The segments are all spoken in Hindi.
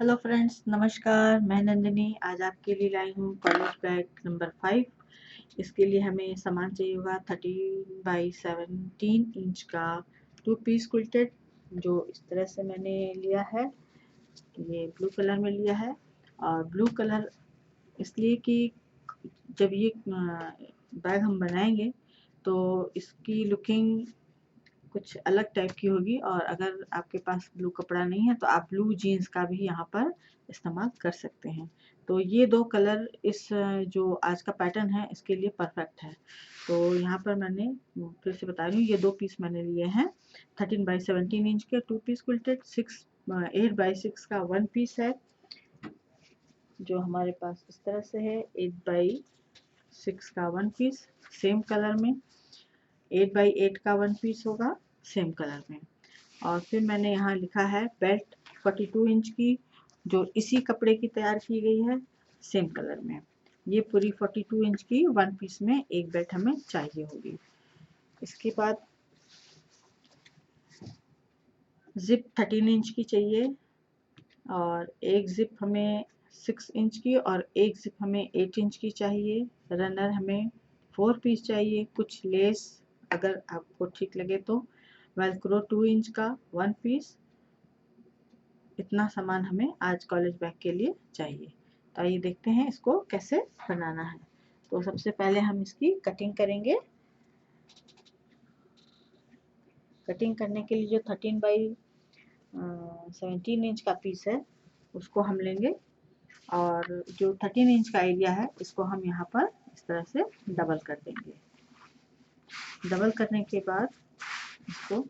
हेलो फ्रेंड्स, नमस्कार। मैं नंदिनी आज आपके लिए लाई हूँ कॉलेज बैग नंबर 5। इसके लिए हमें सामान चाहिए होगा 13 बाई 17 इंच का 2 पीस क्विल्टेड, जो इस तरह से मैंने लिया है। ये ब्लू कलर में लिया है, और ब्लू कलर इसलिए कि जब ये बैग हम बनाएंगे तो इसकी लुकिंग कुछ अलग टाइप की होगी। और अगर आपके पास ब्लू कपड़ा नहीं है तो आप ब्लू जीन्स का भी यहाँ पर इस्तेमाल कर सकते हैं। तो ये दो कलर इस जो आज का पैटर्न है इसके लिए परफेक्ट है। तो यहाँ पर मैंने फिर से बता रही हूँ, ये 2 पीस मैंने लिए हैं 13 बाई 17 इंच के 2 पीस क्विल्टेड। 8 बाई 6 का 1 पीस है, जो हमारे पास इस तरह से है। 8 बाई 6 का 1 पीस सेम कलर में, 8 बाई 8 का 1 पीस होगा सेम कलर में। और फिर मैंने यहाँ लिखा है बेल्ट 42 इंच की, जो इसी कपड़े की तैयार की गई है सेम कलर में। ये पूरी 42 इंच की 1 पीस में एक बेल्ट हमें चाहिए होगी। इसके बाद जिप 13 इंच की चाहिए, और एक जिप हमें 6 इंच की और एक जिप हमें 8 इंच की चाहिए। रनर हमें 4 पीस चाहिए। कुछ लेस अगर आपको ठीक लगे तो। वेलक्रो 2 इंच का 1 पीस। इतना सामान हमें आज कॉलेज बैग के लिए चाहिए। तो आइए देखते हैं इसको कैसे बनाना है। तो सबसे पहले हम इसकी कटिंग करेंगे। कटिंग करने के लिए जो 13 बाई 17 इंच का पीस है उसको हम लेंगे, और जो 13 इंच का एरिया है इसको हम यहाँ पर इस तरह से डबल कर देंगे। डबल करने के बाद इसको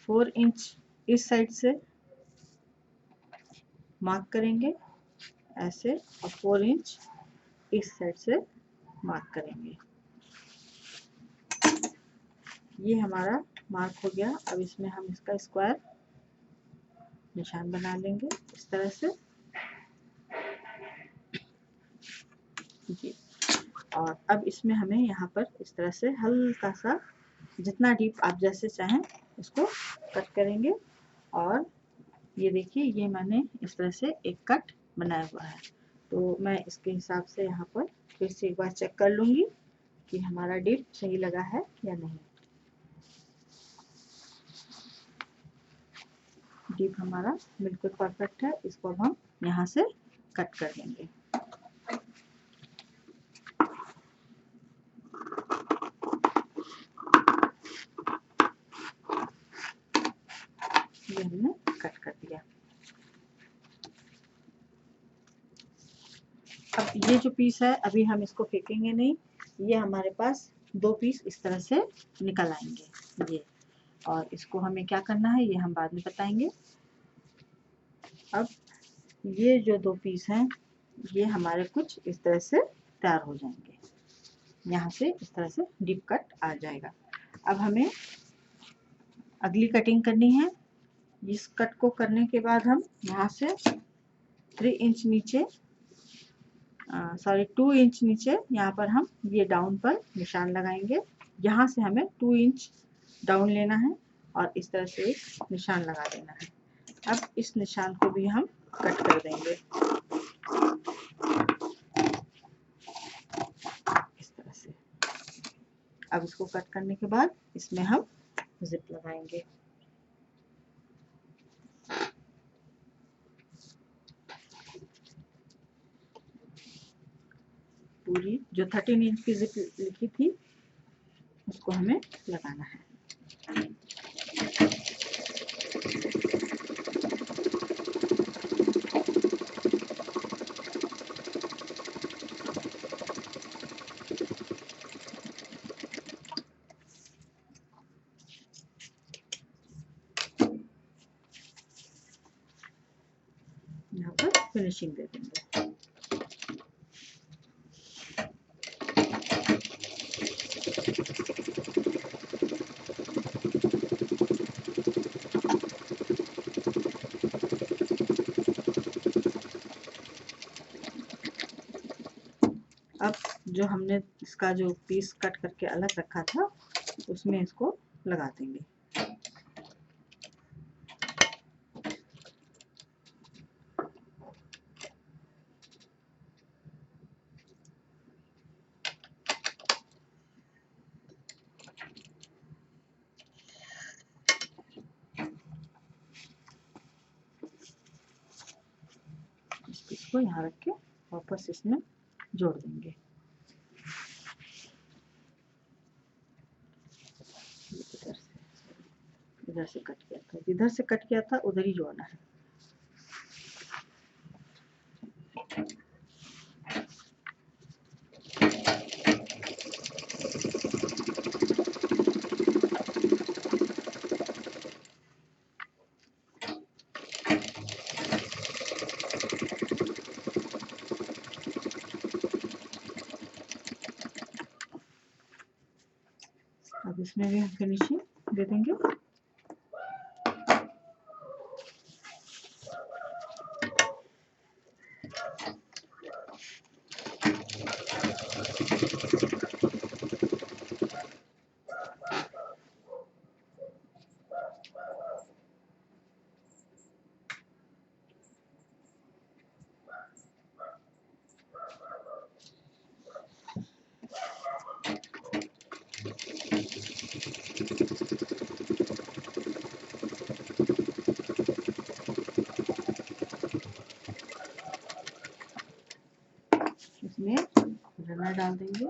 4 इंच इस साइड से मार्क करेंगे ऐसे, और 4 इंच इस साइड से मार्क करेंगे। ये हमारा मार्क हो गया। अब इसमें हम इसका स्क्वायर निशान बना लेंगे इस तरह से जी। और अब इसमें हमें यहाँ पर इस तरह से हल्का सा, जितना डीप आप जैसे चाहें इसको कट करेंगे। और ये देखिए, ये मैंने इस तरह से एक कट बनाया हुआ है। तो मैं इसके हिसाब से यहाँ पर फिर से एक बार चेक कर लूँगी कि हमारा डीप सही लगा है या नहीं। डीप हमारा बिल्कुल परफेक्ट है। इसको अब हम यहाँ से कट कर देंगे। ये हमने कट कर दिया। अब ये जो पीस है अभी हम इसको फेंकेंगे नहीं। ये हमारे पास 2 पीस इस तरह से निकल आएंगे ये। और इसको हमें क्या करना है ये हम बाद में बताएंगे। अब ये जो 2 पीस हैं ये हमारे कुछ इस तरह से तैयार हो जाएंगे। यहाँ से इस तरह से डीप कट आ जाएगा। अब हमें अगली कटिंग करनी है। इस कट को करने के बाद हम यहाँ से 3 इंच नीचे, सॉरी 2 इंच नीचे यहाँ पर हम ये डाउन पर निशान लगाएंगे। यहाँ से हमें 2 इंच डाउन लेना है और इस तरह से एक निशान लगा देना है। अब इस निशान को भी हम कट कर देंगे इस तरह से। अब इसको कट करने के बाद इसमें हम जिप लगाएंगे। पूरी जो 13 इंच की जिप लिखी थी उसको हमें लगाना है। यहाँ पर फिनिशिंग दे देंगे। अब जो हमने इसका जो पीस कट करके अलग रखा था उसमें इसको लगा देंगे। इसको यहाँ रख के वापस इसमें जोड़ देंगे। इधर से कट किया था, जिधर से कट किया था उधर ही जोड़ना है। अब इसमें भी हम फिनिशिंग दे देंगे। इसमें रनर डाल देंगे।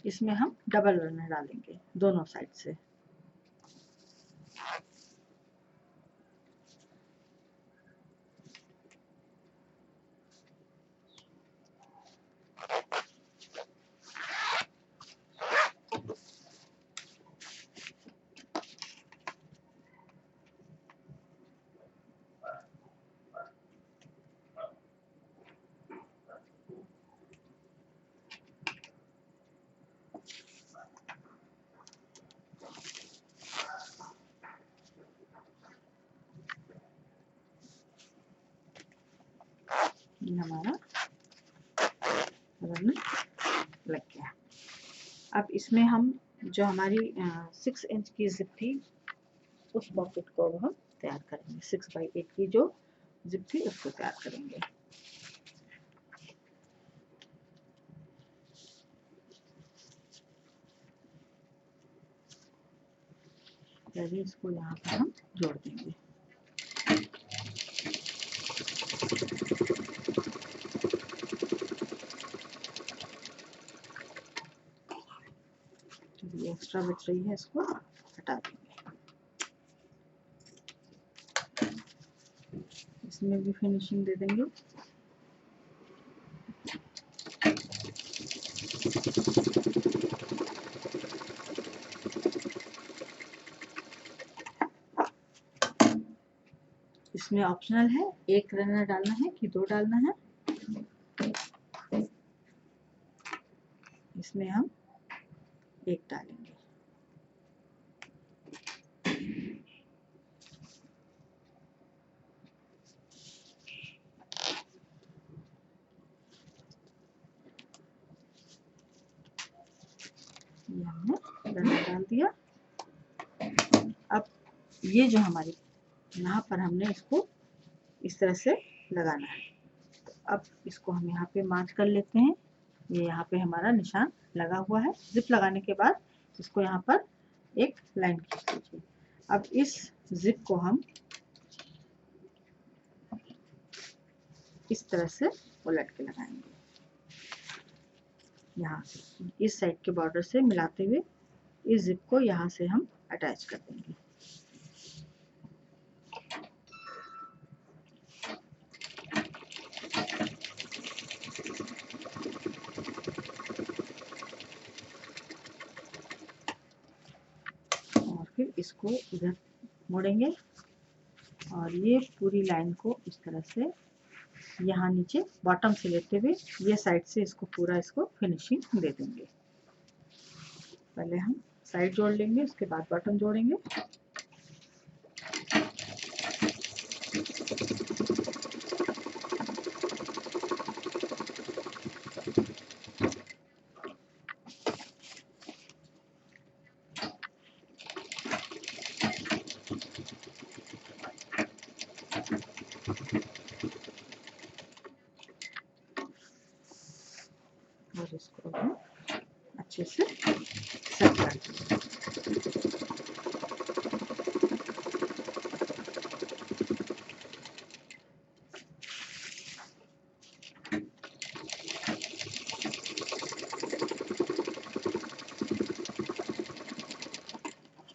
इसमें हम डबल रनर डालेंगे दोनों साइड से। ये हमारा रन लग गया। अब इसमें हम जो हमारी 6 इंच की जिप थी उस पॉकेट को अब हम तैयार करेंगे। 6x8 की जो जिप थी उसको तैयार करेंगे। पहले इसको यहाँ पर हम जोड़ देंगे। जो एक्स्ट्रा बच रही है इसको हटा देंगे। इसमें भी फिनिशिंग दे देंगे। इसमें ऑप्शनल है, एक रनर डालना है कि 2 डालना है। इसमें हम 1 डालेंगे। ये हमने रनर डाल दिया। अब ये जो हमारी यहाँ पर हमने इसको इस तरह से लगाना है। तो अब इसको हम यहाँ पे मार्क कर लेते हैं। ये यहाँ पे हमारा निशान लगा हुआ है। जिप लगाने के बाद इसको यहाँ पर एक लाइन खींच लीजिए। अब इस जिप को हम इस तरह से उलट के लगाएंगे। यहाँ इस साइड के बॉर्डर से मिलाते हुए इस जिप को यहाँ से हम अटैच कर देंगे। और फिर इसको इधर मोड़ेंगे और ये पूरी लाइन को इस तरह से यहाँ नीचे बॉटम से लेते हुए ये साइड से इसको पूरा इसको फिनिशिंग दे देंगे। पहले हम साइड जोड़ लेंगे, उसके बाद बॉटम जोड़ेंगे। और इसको हम अच्छे से सेट कर देंगे।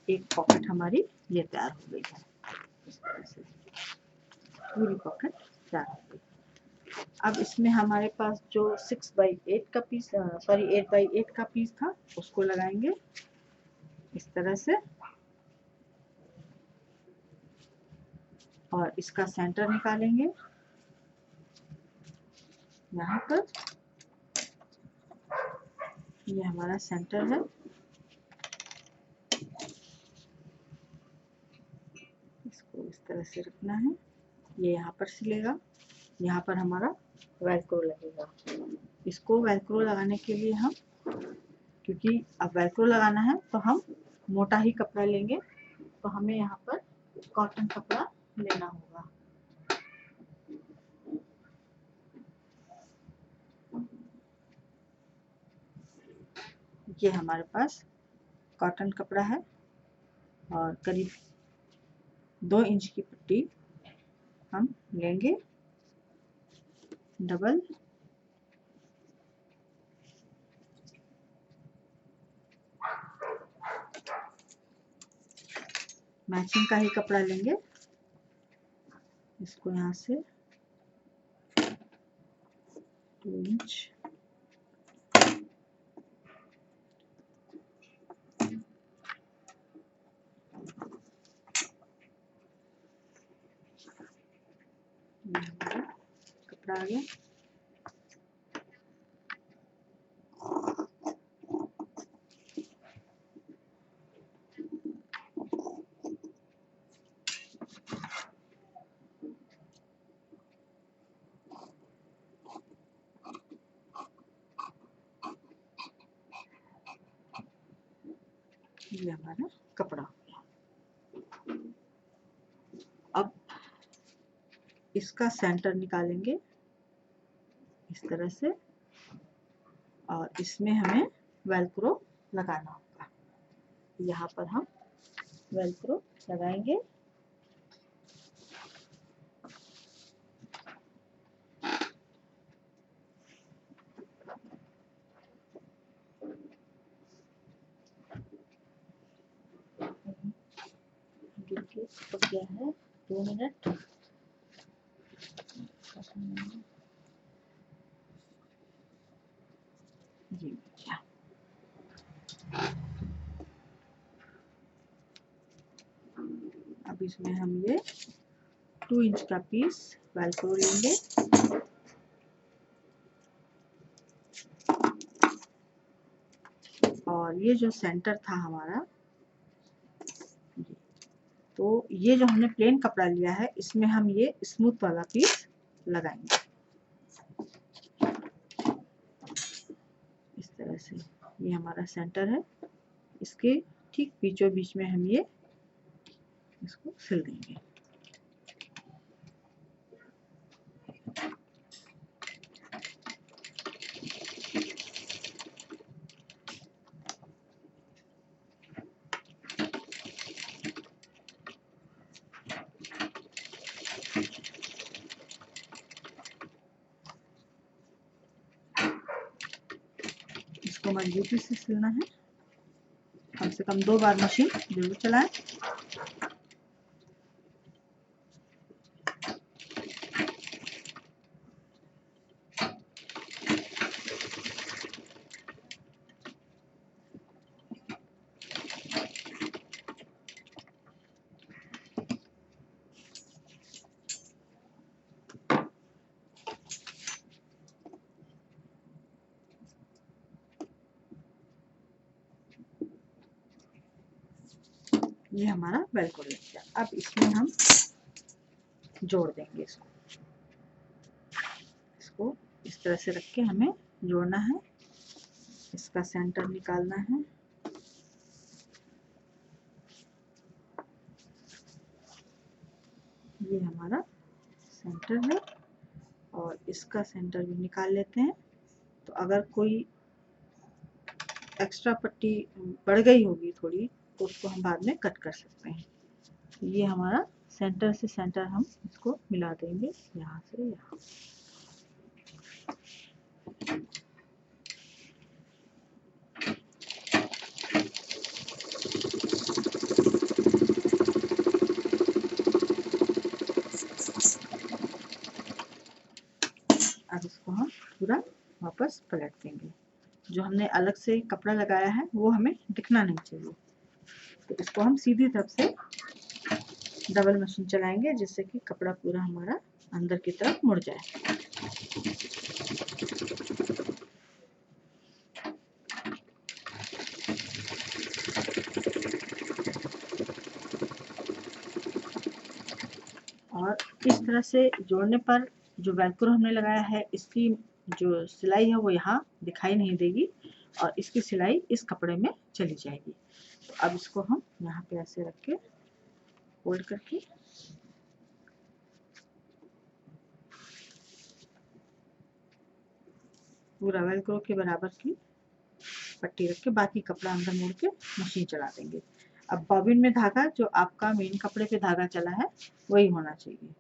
एक पॉकेट हमारी ये तैयार हो गई है। इस तरह से पूरी पॉकेट तैयार हो गई। अब इसमें हमारे पास जो 6x8 का पीस, सॉरी 8x8 का पीस था, उसको लगाएंगे इस तरह से और इसका सेंटर निकालेंगे यहाँ पर। ये हमारा सेंटर है। इसको इस तरह से रखना है। ये यहाँ पर सिलेगा, यहाँ पर हमारा वेलक्रो लगेगा। इसको वेलक्रो लगाने के लिए हम, क्योंकि अब वेलक्रो लगाना है तो हम मोटा ही कपड़ा लेंगे, तो हमें यहाँ पर कॉटन कपड़ा लेना होगा। ये हमारे पास कॉटन कपड़ा है और करीब 2 इंच की पट्टी हम लेंगे डबल। मैचिंग का ही कपड़ा लेंगे। इसको यहाँ से 2 इंच कपड़ा आ गया। ये हमारा कपड़ा हो गया। अब इसका सेंटर निकालेंगे इस तरह से और इसमें हमें वेलक्रो लगाना होगा। यहाँ पर हम वेलक्रो लगाएंगे। हो गया है 2 मिनट। जी अब इसमें हम ये 2 इंच का पीस वेलक्रो लेंगे और ये जो सेंटर था हमारा, तो ये जो हमने प्लेन कपड़ा लिया है इसमें हम ये स्मूथ वाला पीस लगाएंगे इस तरह से। ये हमारा सेंटर है, इसके ठीक बीचों बीच में हम ये इसको सिल देंगे। इसको मजबूती से सिलना है, कम से कम 2 बार मशीन जरूर चलाएं। ये हमारा वेलक्रो लग गया। अब इसमें हम जोड़ देंगे इसको इस तरह से रख के हमें जोड़ना है। इसका सेंटर निकालना है। ये हमारा सेंटर है और इसका सेंटर भी निकाल लेते हैं। तो अगर कोई एक्स्ट्रा पट्टी बढ़ गई होगी थोड़ी, तो उसको हम बाद में कट कर सकते हैं। ये हमारा सेंटर से सेंटर हम इसको मिला देंगे यहाँ से यहाँ। अब इसको हम पूरा वापस पलट देंगे। जो हमने अलग से कपड़ा लगाया है वो हमें दिखना नहीं चाहिए, तो इसको हम सीधी तरफ से डबल मशीन चलाएंगे जिससे कि कपड़ा पूरा हमारा अंदर की तरफ मुड़ जाए। और इस तरह से जोड़ने पर जो वेलक्रो हमने लगाया है इसकी जो सिलाई है वो यहाँ दिखाई नहीं देगी और इसकी सिलाई इस कपड़े में चली जाएगी। तो अब इसको हम यहाँ पे ऐसे रख के फोल्ड करके पूरा वेलक्रो के बराबर की पट्टी रख के बाकी कपड़ा अंदर मोड़ के मशीन चला देंगे। अब बॉबिन में धागा जो आपका मेन कपड़े पे धागा चला है वही होना चाहिए।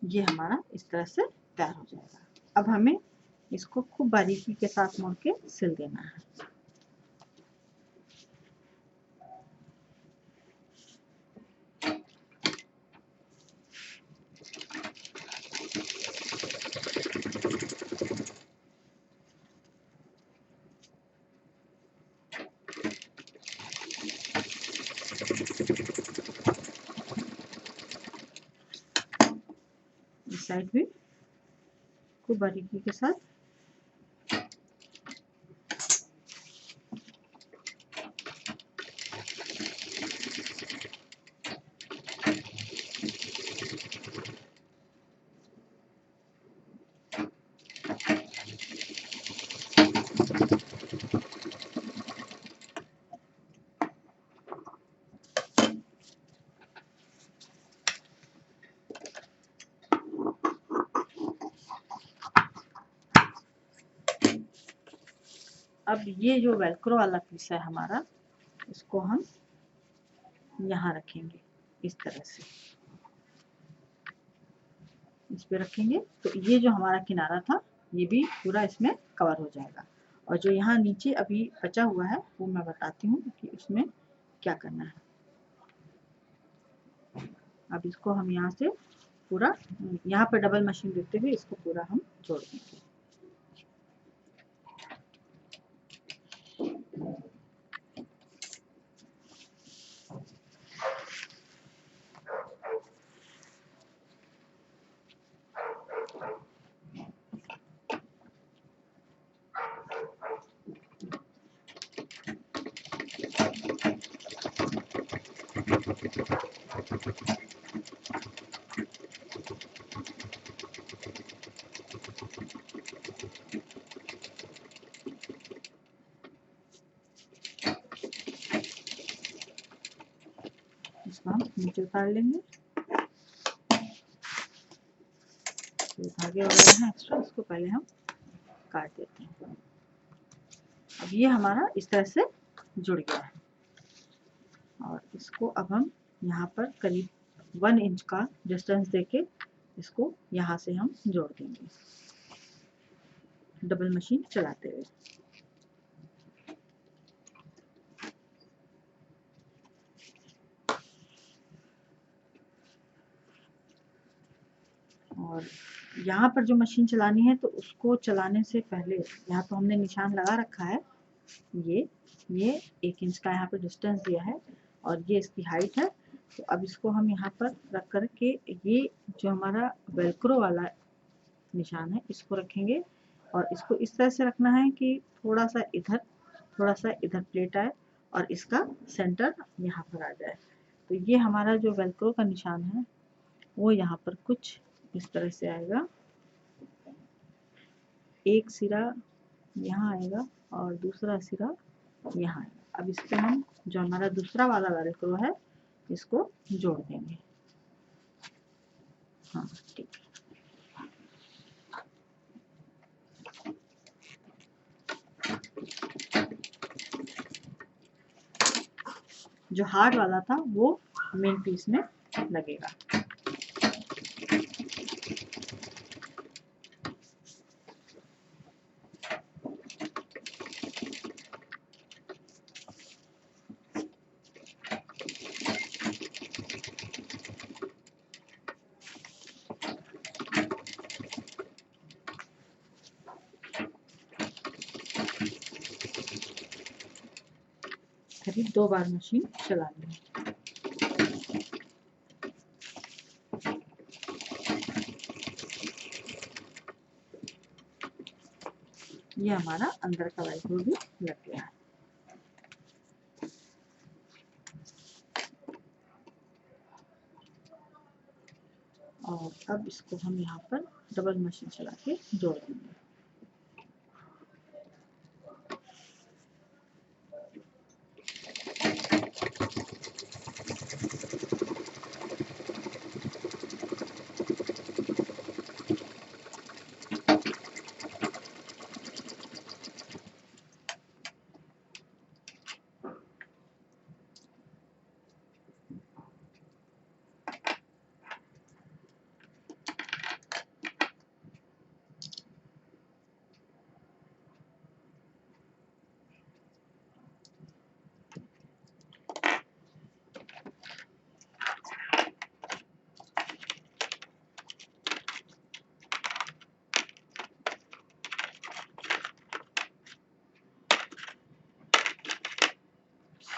ये हमारा इस तरह से तैयार हो जाएगा। अब हमें इसको खूब बारीकी के साथ मोड़ के सिल देना है। इस साइड भी खूब बारीकी के साथ अब ये जो वेलक्रो वाला पीस है हमारा, इसको हम यहाँ रखेंगे इस तरह से, इस पे रखेंगे तो ये जो हमारा किनारा था ये भी पूरा इसमें कवर हो जाएगा। और जो यहाँ नीचे अभी बचा हुआ है वो मैं बताती हूँ कि उसमें क्या करना है। अब इसको हम यहाँ से पूरा यहाँ पर डबल मशीन देते हुए इसको पूरा हम जोड़ देंगे। इसको हम नीचे उतार लेंगे। तो धागे वगैरह हैं एक्स्ट्रा, इसको पहले हम काट देते हैं। अब ये हमारा इस तरह से जुड़ गया है और इसको अब हम यहाँ पर करीब 1 इंच का डिस्टेंस देके इसको यहाँ से हम जोड़ देंगे डबल मशीन चलाते हुए। और यहाँ पर जो मशीन चलानी है तो उसको चलाने से पहले यहाँ तो हमने निशान लगा रखा है, ये 1 इंच का यहाँ पर डिस्टेंस दिया है और ये इसकी हाइट है। तो अब इसको हम यहाँ पर रख कर के ये जो हमारा वेलक्रो वाला निशान है इसको रखेंगे और इसको इस तरह से रखना है कि थोड़ा सा इधर प्लेट आए और इसका सेंटर यहाँ पर आ जाए। तो ये हमारा जो वेलक्रो का निशान है वो यहाँ पर कुछ इस तरह से आएगा, एक सिरा यहाँ आएगा और दूसरा सिरा यहाँ आएगा। अब इस पे हम जो हमारा दूसरा वाला वेलक्रो है इसको जोड़ देंगे। हाँ ठीक है। जो हार्ड वाला था वो मेन पीस में लगेगा। करीब 2 बार मशीन चला लें। ये हमारा अंदर का वेलक्रो भी लग गया है। और अब इसको हम यहाँ पर डबल मशीन चला के जोड़ देंगे।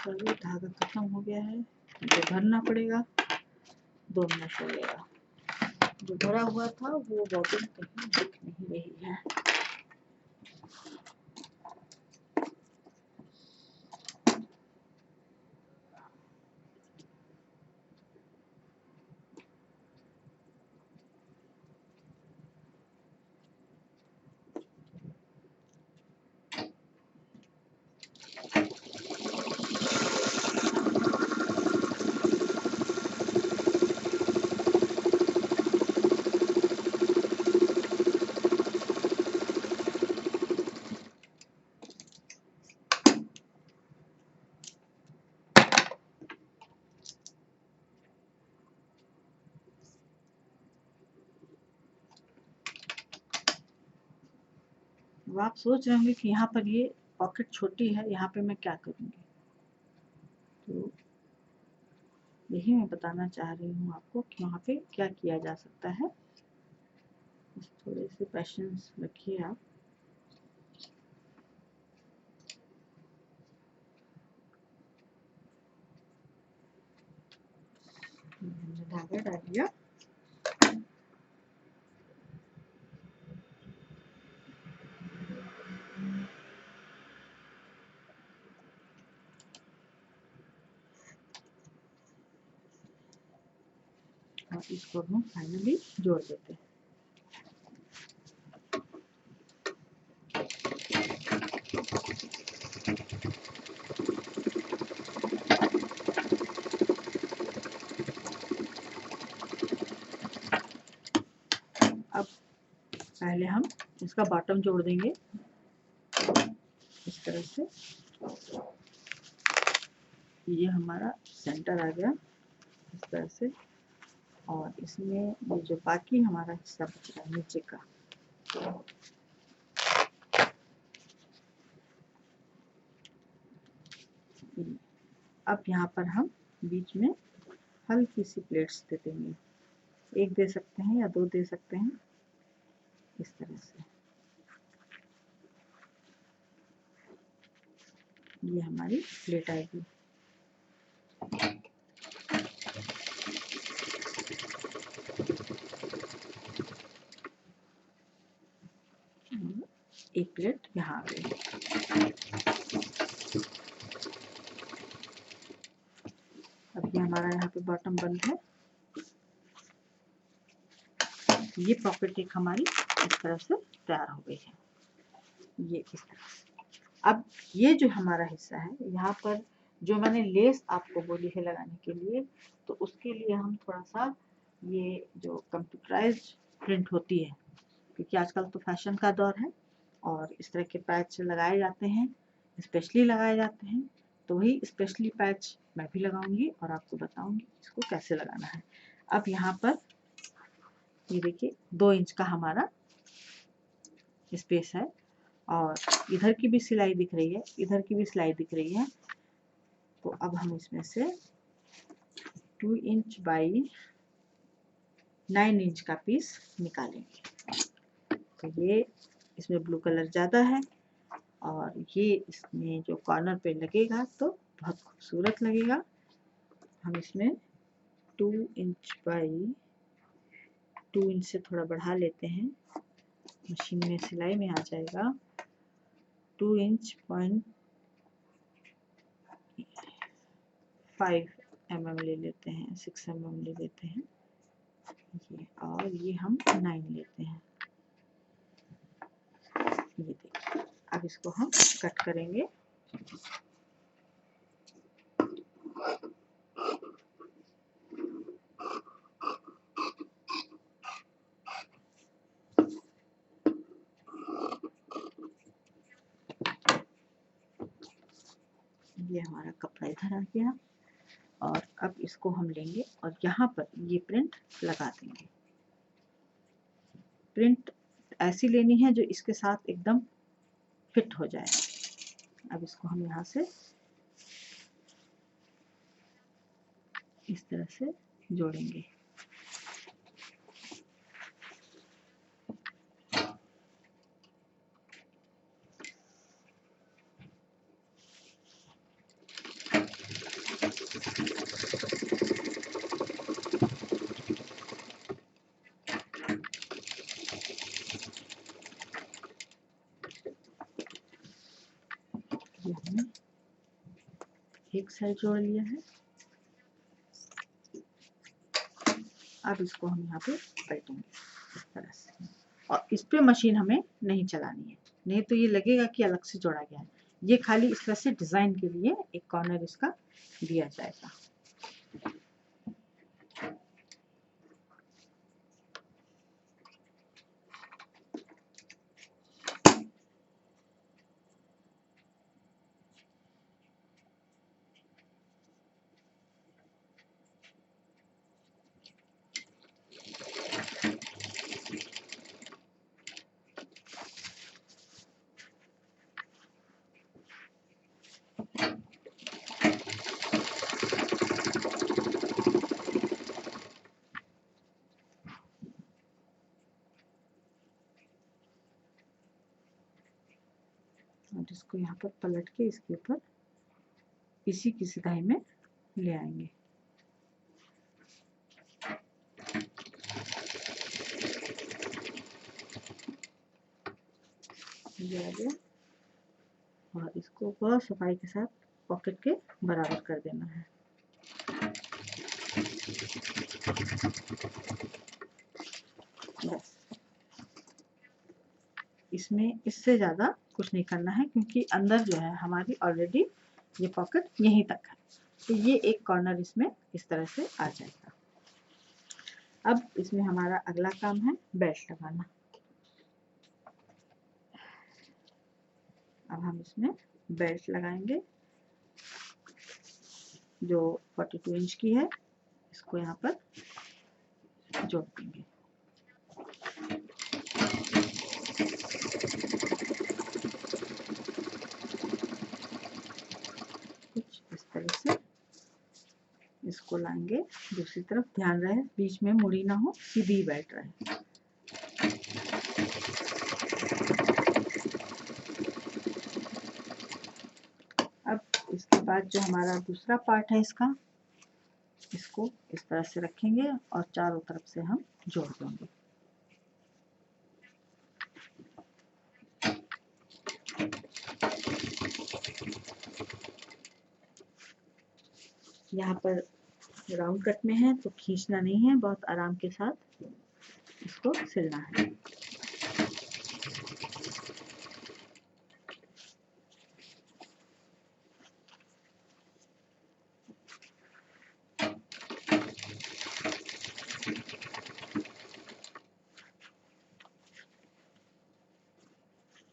चलिए धागा खत्म हो गया है, जो भरना पड़ेगा 2 मिनट लगेगा। जो भरा हुआ था वो बॉबिन कहीं दिख नहीं रही है। अब आप सोच रहे होंगे कि यहाँ पर ये पॉकेट छोटी है, यहाँ पे मैं क्या करूँगी। तो यही मैं बताना चाह रही हूँ आपको कि वहाँ पे क्या किया जा सकता है। बस थोड़े से पेशेंस रखिए आप। धागा डाल दिया। और इसको हम फाइनली जोड़ देते हैं। अब पहले हम इसका बॉटम जोड़ देंगे इस तरह से। ये हमारा सेंटर आ गया इस तरह से। और इसमें ये जो बाकी हमारा हिस्सा बचा है नीचे का, अब यहाँ पर हम बीच में हल्की सी प्लेट्स दे देंगे। 1 दे सकते हैं या 2 दे सकते हैं इस तरह से। ये हमारी प्लेट आएगी। एक प्लेट यहाँ आ गई। अब ये हमारा यहाँ पे बॉटम बंद है। ये पॉकेट एक हमारी इस तरह से तैयार हो गई है, ये इस तरह से। अब ये जो हमारा हिस्सा है, यहाँ पर जो मैंने लेस आपको बोली है लगाने के लिए, तो उसके लिए हम थोड़ा सा ये जो कंप्यूटराइज्ड प्रिंट होती है, क्योंकि आजकल तो फैशन का दौर है और इस तरह के पैच लगाए जाते हैं, स्पेशली लगाए जाते हैं, तो वही स्पेशली पैच मैं भी लगाऊंगी और आपको बताऊंगी इसको कैसे लगाना है। अब यहाँ पर ये देखिए 2 इंच का हमारा स्पेस है और इधर की भी सिलाई दिख रही है, इधर की भी सिलाई दिख रही है। तो अब हम इसमें से 2 इंच बाई 9 इंच का पीस निकालेंगे। तो ये इसमें ब्लू कलर ज़्यादा है और ये इसमें जो कॉर्नर पे लगेगा तो बहुत खूबसूरत लगेगा। हम इसमें 2 इंच बाई 2 इंच से थोड़ा बढ़ा लेते हैं, मशीन में सिलाई में आ जाएगा। 2 इंच 0.5 mm ले लेते हैं, 6 mm ले लेते हैं ये, और ये हम 9 लेते हैं। ये देखिए, अब इसको हम कट करेंगे। ये हमारा कपड़ा इधर आ गया और अब इसको हम लेंगे और यहाँ पर ये प्रिंट लगा देंगे। प्रिंट ऐसी लेनी है जो इसके साथ एकदम फिट हो जाए। अब इसको हम यहाँ से इस तरह से जोड़ेंगे। ये हमने एक साइड जोड़ लिया है। अब इसको हम यहाँ पे पलटेंगे इस तरह से, और इस पे मशीन हमें नहीं चलानी है, नहीं तो ये लगेगा कि अलग से जोड़ा गया है। ये खाली इस तरह से डिजाइन के लिए एक कॉर्नर इसका दिया जाएगा। और इसको यहाँ पर पलट के इसके ऊपर इसी की सिधाई में ले आएंगे। ये आ गया और इसको बहुत सफाई के साथ पॉकेट के बराबर कर देना है। बस इसमें इससे ज़्यादा कुछ नहीं करना है, क्योंकि अंदर जो है हमारी ऑलरेडी ये पॉकेट यहीं तक है, तो ये एक कॉर्नर इसमें इस तरह से आ जाएगा। अब इसमें हमारा अगला काम है बेल्ट लगाना। अब हम इसमें बेल्ट लगाएंगे जो 42 इंच की है, इसको यहाँ पर जोड़ देंगे। कुछ इस तरह से इसको लाएंगे दूसरी तरफ, ध्यान रहे बीच में मुड़ी ना हो, सीधी बेल्ट रहे। अब इसके बाद जो हमारा दूसरा पार्ट है इसका, इसको इस तरह से रखेंगे और चारों तरफ से हम जोड़ देंगे। यहाँ पर राउंड कट में है तो खींचना नहीं है, बहुत आराम के साथ इसको सिलना है।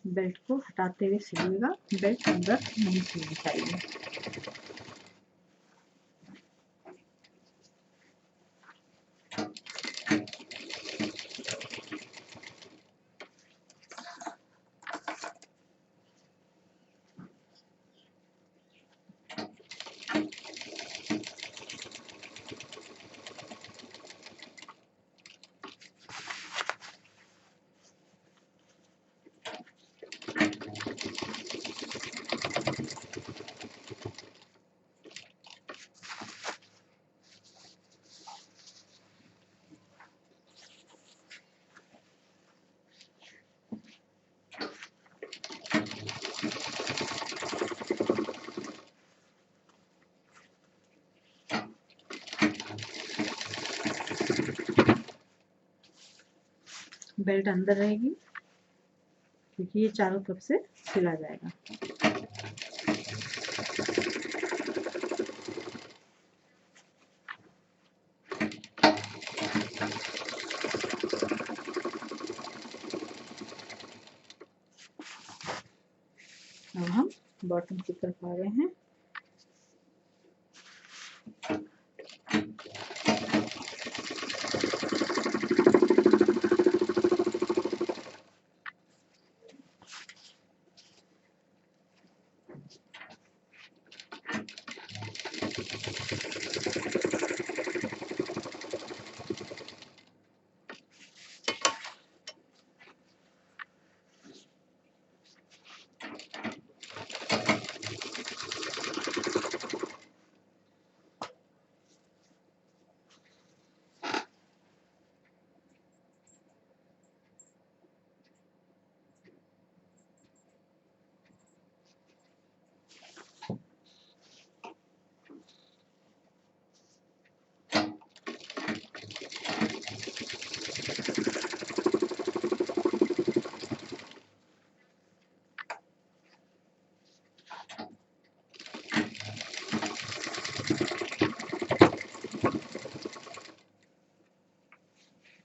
बेल्ट को हटाते हुए सिलिएगा, बेल्ट अंदर नहीं सिलनी चाहिए। बेल्ट अंदर रहेगी क्योंकि ये चारों तरफ से सिला जाएगा। अब हम बॉटम की तरफ आ रहे हैं।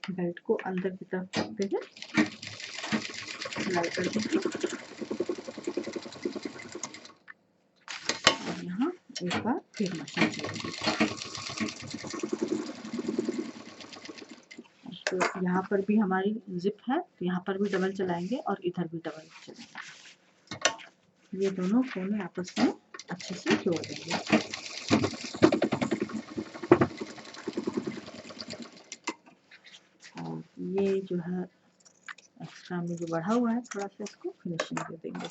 बेल्ट को अंदर की तरफ रखते हुए सिलाई कर दीजिए और यहाँ एक बार फिर मशीन चलाइए। तो यहाँ पर भी हमारी जिप है, तो यहाँ पर भी डबल चलाएंगे और इधर भी डबल चलाएंगे। ये दोनों कोने आपस में अच्छे से जोड़ देंगे। और ये जो है एक्स्ट्रा में जो बढ़ा हुआ है थोड़ा सा, इसको फिनिशिंग दे देंगे।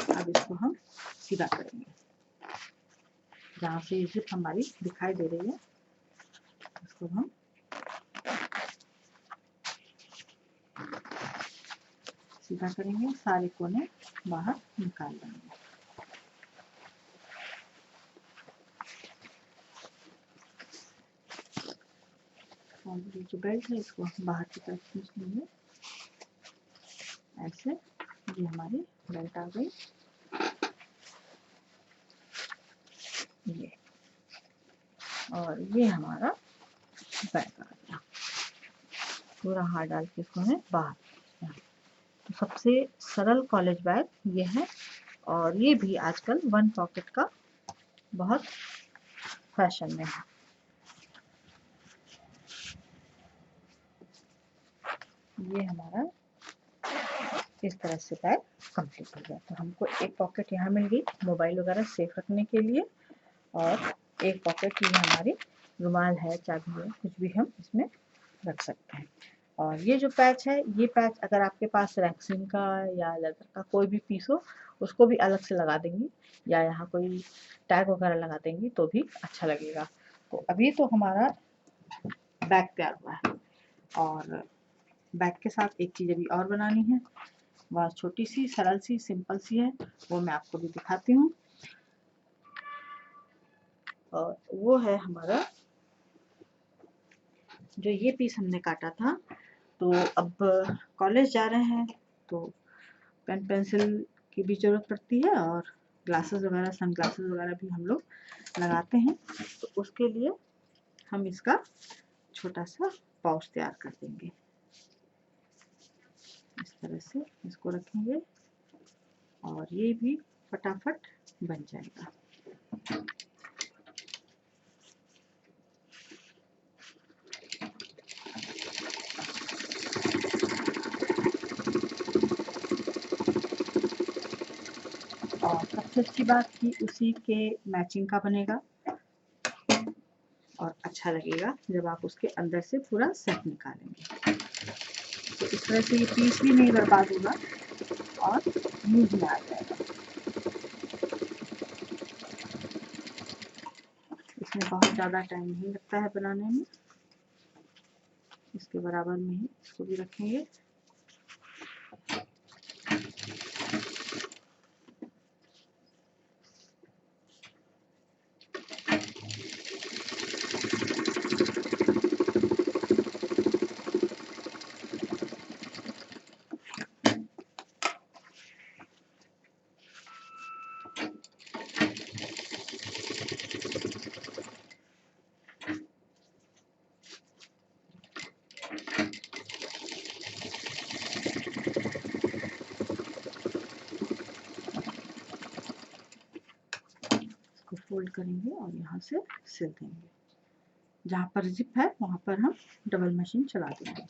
अब इसको हम सीधा करेंगे। जहाँ से ये जिप हमारी दिखाई दे रही है इसको हम सीधा करेंगे, सारे कोने बाहर निकाल देंगे। और ये जो बेल्ट है इसको हम बाहर की तरफ खींच लेंगे ऐसे। ये हमारी बेल्ट आ गई। ये और ये हमारा बैग आ गया। पूरा हाथ डाल के इसको हमें बाहर। तो सबसे सरल कॉलेज बैग ये है, और ये भी आजकल 1 पॉकेट का बहुत फैशन में है। ये हमारा इस तरह से बैग कंप्लीट हो गया। तो हमको एक पॉकेट यहाँ मिल गई मोबाइल वगैरह सेफ रखने के लिए, और एक पॉकेट ये हमारी रुमाल है, चाबी है, कुछ भी हम इसमें रख सकते हैं। और ये जो पैच है, ये पैच अगर आपके पास रैक्सीन का या लेदर का कोई भी पीस हो, उसको भी अलग से लगा देंगी या यहाँ कोई टैग वगैरह लगा देंगी तो भी अच्छा लगेगा। तो अभी तो हमारा बैग तैयार हुआ है, और बैग के साथ एक चीज़ अभी और बनानी है, वह छोटी सी सरल सी सिंपल सी है, वो मैं आपको भी दिखाती हूँ। और वो है हमारा जो ये पीस हमने काटा था। तो अब कॉलेज जा रहे हैं तो पेन पेंसिल की भी ज़रूरत पड़ती है, और ग्लासेस वगैरह, सन ग्लासेस वगैरह भी हम लोग लगाते हैं। तो उसके लिए हम इसका छोटा सा पाउच तैयार कर देंगे। इस तरह से इसको रखेंगे और ये भी फटाफट बन जाएगा। और सबसे अच्छी बात कि उसी के मैचिंग का बनेगा और अच्छा लगेगा जब आप उसके अंदर से पूरा सेट निकालेंगे। तो इस तरह से ये पीस भी नहीं बर्बाद होगा और यूज में आ जाएगा। इसमें बहुत ज़्यादा टाइम नहीं लगता है बनाने में। इसके बराबर में ही इसको भी रखेंगे। फोल्ड करेंगे और यहाँ से सिल देंगे। जहाँ पर जिप है वहाँ पर हम डबल मशीन चला देंगे।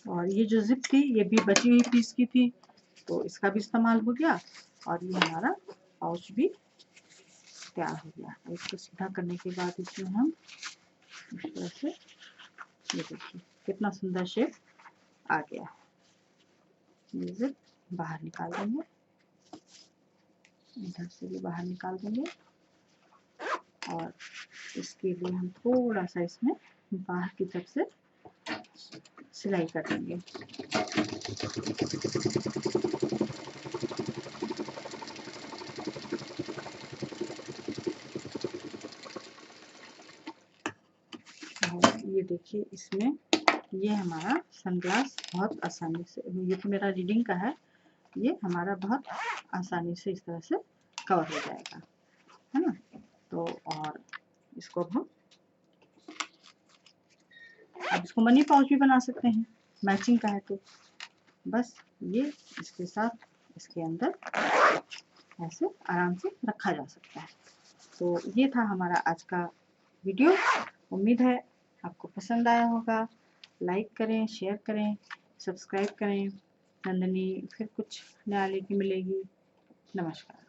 और ये जो जिप थी ये भी बची हुई पीस की थी, तो इसका भी इस्तेमाल हो गया और ये हमारा पाउच भी तैयार हो गया। इसको सीधा करने के बाद इसमें हम इस तरह से, ये देखिए कितना सुंदर शेप आ गया। ये जिप बाहर निकाल देंगे, इधर से भी बाहर निकाल देंगे और इसके लिए हम थोड़ा सा इसमें बाहर की तरफ से सिलाई कर देंगे। और ये देखिए इसमें ये हमारा सनग्लास बहुत आसानी से, ये तो मेरा रीडिंग का है, ये हमारा बहुत आसानी से इस तरह से कवर हो जाएगा, है ना। तो और इसको अब इसको मनी पाउच भी बना सकते हैं, मैचिंग का है तो बस ये इसके साथ इसके अंदर ऐसे आराम से रखा जा सकता है। तो ये था हमारा आज का वीडियो। उम्मीद है आपको पसंद आया होगा। लाइक करें, शेयर करें, सब्सक्राइब करें। नंदिनी फिर कुछ नया लेके मिलेगी। नमस्कार।